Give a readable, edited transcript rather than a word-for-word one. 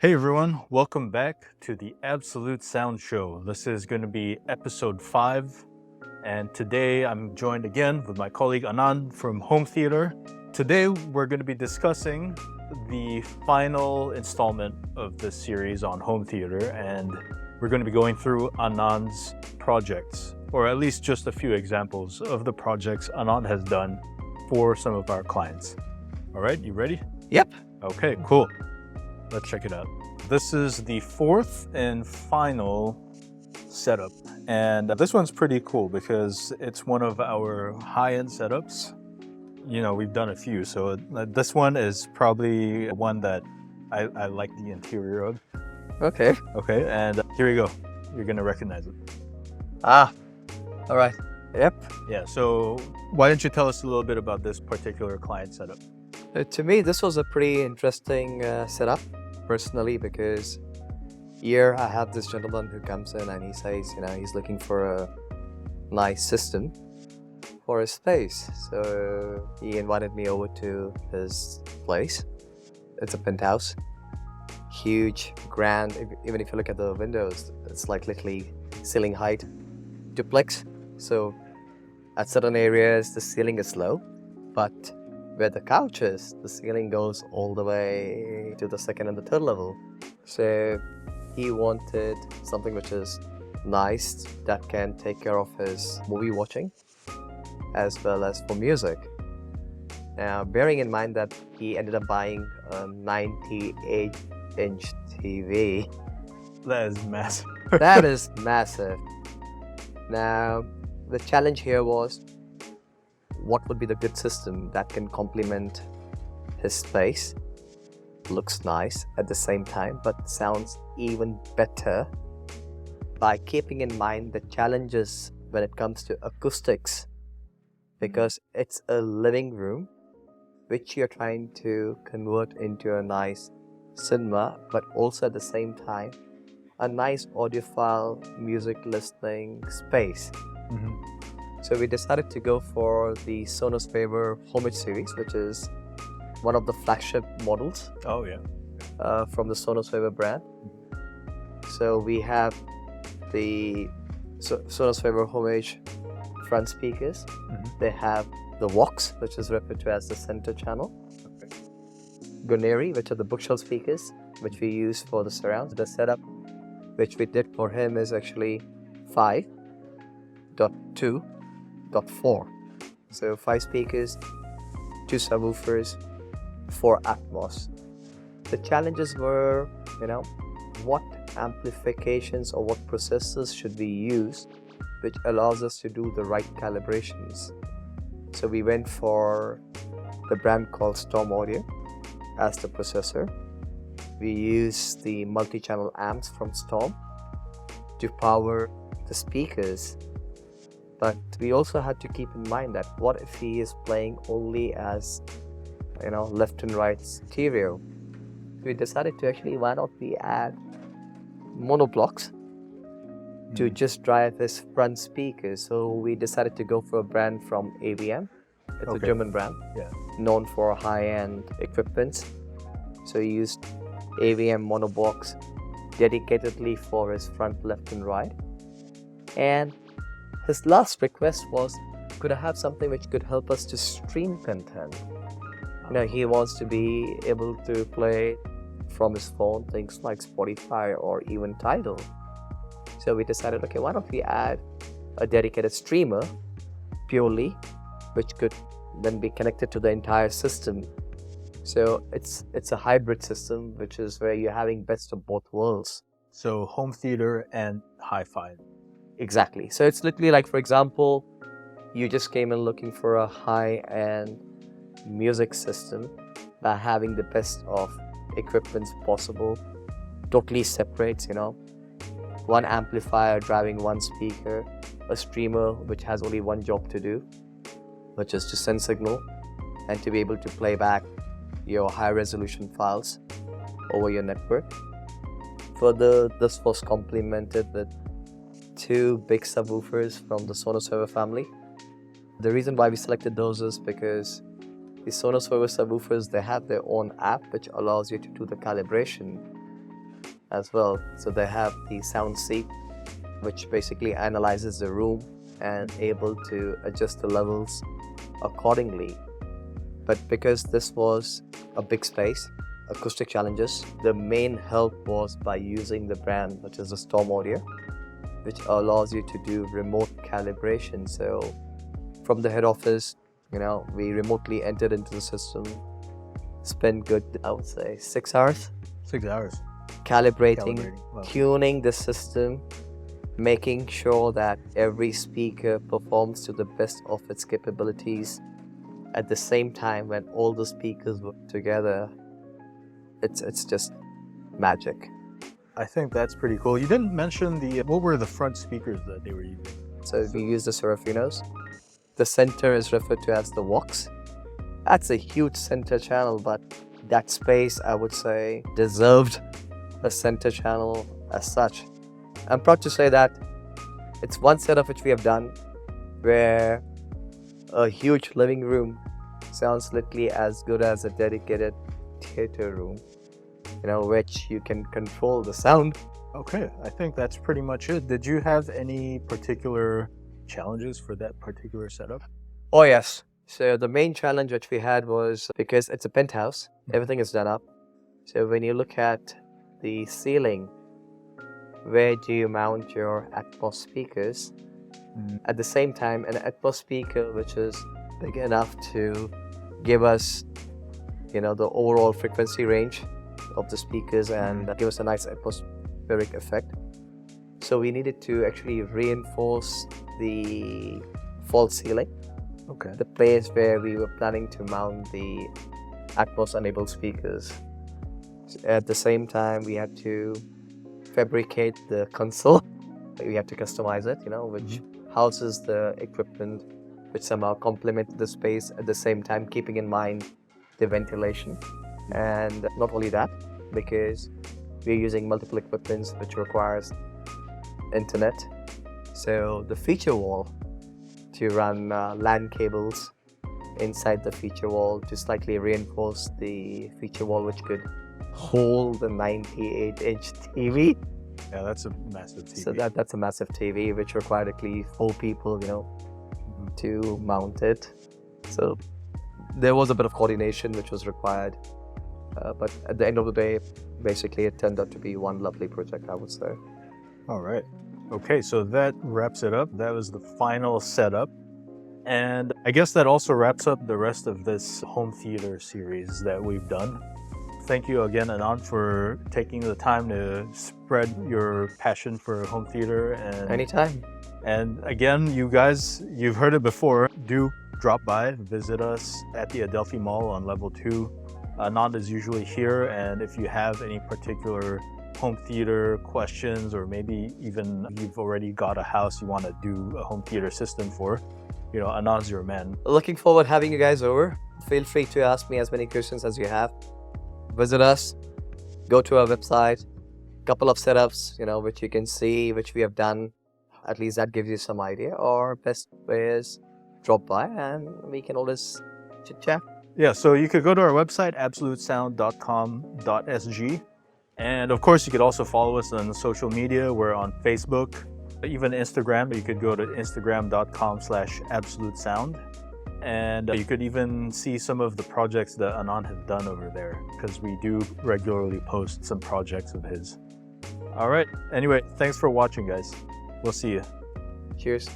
Hey everyone, welcome back to the Absolute Sound Show. This is going to be episode 5, and today I'm joined again with my colleague Anand from Home Theater. Today we're going to be discussing the final installment of this series on home theater, and we're going to be going through Anand's projects, or at least just a few examples of the projects Anand has done for some of our clients. All right, you ready? Yep. Okay, cool. Let's check it out. This is the 4th and final setup. And this one's pretty cool because it's one of our high-end setups. You know, we've done a few, so this one is probably one that I like the interior of. Okay. Okay, and here we go. You're gonna recognize it. All right. Yep. Yeah, so why don't you tell us a little bit about this particular client setup? To me, this was a pretty interesting setup, personally, because here I have this gentleman who comes in and he says, he's looking for a nice system for his space. So he invited me over to his place. It's a penthouse, huge, grand. Even if you look at the windows, it's like literally ceiling height duplex. So at certain areas, the ceiling is low, but where the couch is, the ceiling goes all the way to the second and the third level. So he wanted something which is nice, that can take care of his movie watching as well as for music. Now, bearing in mind that he ended up buying a 98-inch TV. That is massive. That is massive. Now, the challenge here was, what would be the good system that can complement his space, looks nice at the same time, but sounds even better, by keeping in mind the challenges when it comes to acoustics, because it's a living room which you're trying to convert into a nice cinema, but also at the same time a nice audiophile music listening space. Mm-hmm. So we decided to go for the Sonus Faber Homage series, which is one of the flagship models. Oh yeah. From the Sonus Faber brand. So we have the Sonus Faber Homage front speakers. Mm-hmm. They have the Vox, which is referred to as the center channel. Okay. Goneri, which are the bookshelf speakers, which we use for the surround. The setup which we did for him is actually 5.2.4. So 5 speakers, 2 subwoofers, 4 Atmos. The challenges were, what amplifications or what processors should we use which allows us to do the right calibrations. So we went for the brand called Storm Audio as the processor. We used the multi-channel amps from Storm to power the speakers. But we also had to keep in mind that what if he is playing only as, left and right stereo. We decided to actually, why not we add monoblocks to just drive his front speakers. So we decided to go for a brand from AVM. It's a German brand, known for high-end equipment. So he used AVM monobox dedicatedly for his front, left and right. And his last request was, could I have something which could help us to stream content? He wants to be able to play from his phone things like Spotify or even Tidal. So we decided, okay, why don't we add a dedicated streamer purely, which could then be connected to the entire system. So it's a hybrid system, which is where you're having best of both worlds. So home theater and hi-fi. Exactly. So it's literally like, for example, you just came in looking for a high-end music system by having the best of equipments possible, totally separate, one amplifier driving one speaker, a streamer which has only one job to do, which is to send signal and to be able to play back your high-resolution files over your network. Further, this was complemented with 2 big subwoofers from the Sonus Faber family. The reason why we selected those is because the Sonus Faber subwoofers, they have their own app which allows you to do the calibration as well. So they have the sound seek, which basically analyzes the room and able to adjust the levels accordingly. But because this was a big space, acoustic challenges, the main help was by using the brand, which is the Storm Audio, which allows you to do remote calibration. So from the head office, we remotely entered into the system, spent good, I would say, 6 hours. 6 hours. Calibrating. Wow. Tuning the system, making sure that every speaker performs to the best of its capabilities. At the same time, when all the speakers work together, it's just magic. I think that's pretty cool. You didn't mention what were the front speakers that they were using? So we use the Serafinos. The center is referred to as the Vox. That's a huge center channel, but that space, I would say, deserved a center channel as such. I'm proud to say that it's one setup which we have done where a huge living room sounds literally as good as a dedicated theater room, which you can control the sound. Okay, I think that's pretty much it. Did you have any particular challenges for that particular setup? Oh yes. So the main challenge which we had was, because it's a penthouse, everything is done up. So when you look at the ceiling, where do you mount your Atmos speakers? At the same time, an Atmos speaker which is big enough to give us, the overall frequency range of the speakers and give us a nice atmospheric effect. So we needed to actually reinforce the false ceiling. Okay. The place where we were planning to mount the Atmos-enabled speakers. At the same time, we had to fabricate the console. We had to customize it, which houses the equipment, which somehow complement the space, at the same time keeping in mind the ventilation. And not only that, because we're using multiple equipments which requires internet. So the feature wall, to run LAN cables inside the feature wall to slightly reinforce the feature wall, which could hold a 98-inch TV. Yeah, that's a massive TV. So that's a massive TV, which required at least 4 people, to mount it. So there was a bit of coordination which was required. But at the end of the day, basically it turned out to be one lovely project, I would say. All right. Okay, so that wraps it up. That was the final setup. And I guess that also wraps up the rest of this home theater series that we've done. Thank you again, Anand, for taking the time to spread your passion for home theater. And Anytime. And again, you guys, you've heard it before. Do drop by, visit us at the Adelphi Mall on level 2. Anand is usually here, and if you have any particular home theater questions, or maybe even you've already got a house you want to do a home theater system for, Anand's your man. Looking forward to having you guys over. Feel free to ask me as many questions as you have. Visit us, go to our website, couple of setups, which you can see, which we have done. At least that gives you some idea. Or best way is drop by and we can always chit chat. Yeah, so you could go to our website, absolutesound.com.sg. And of course, you could also follow us on social media. We're on Facebook, even Instagram. You could go to instagram.com/absolutesound. And you could even see some of the projects that Anand has done over there, because we do regularly post some projects of his. All right. Anyway, thanks for watching, guys. We'll see you. Cheers.